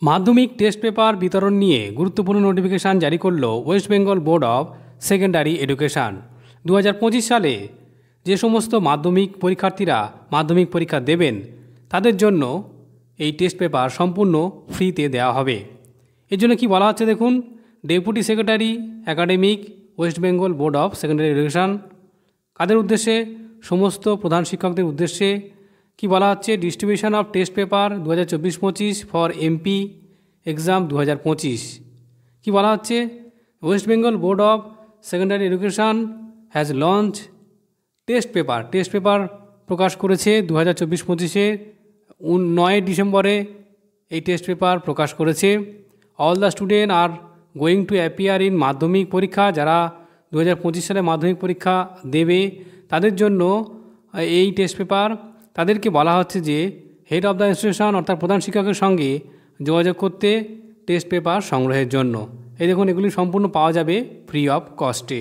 মাধ্যমিক test paper বিতরণ নিয়ে গুরুত্বপূর্ণ নোটিফিকেশান জারি করল West Bengal board of secondary education. 2025 সালে যে সমস্ত মাধ্যমিক পরীক্ষার্থীরা মাধ্যমিক পরীক্ষা দেবেন তাদের জন্য এই টেস্ট পেপার সম্পূর্ণ ফ্রিতে দেওয়া হবে। এর জন্য কী বলা হচ্ছে দেখুন, deputy secretary academic west Bengal board of secondary education কাদের উদ্দেশ্যে? সমস্ত প্রধান শিক্ষকদের উদ্দেশ্যে। কি বলা হচ্ছে? Distribution of test paper 2024-25 for MP exam 2025। কি বলা হচ্ছে? West Bengal board of secondary education has launch test paper প্রকাশ করেছে 2024-25-এ 9 ডিসেম্বরে এই টেস্ট পেপার প্রকাশ করেছে। All the student are going to appear in Madhyamik পরীক্ষা, যারা 2025 সালে মাধ্যমিক পরীক্ষা দেবে তাদের জন্য এই টেস্ট পেপার। তাদেরকে বলা হচ্ছে যে হেড অফ দ্য ইনস্টিটিউশন অর্থাৎ প্রধান শিক্ষকের সঙ্গে যোগাযোগ করতে টেস্ট পেপার সংগ্রহের জন্য। এই দেখুন, এগুলি সম্পূর্ণ পাওয়া যাবে ফ্রি অফ কস্টে।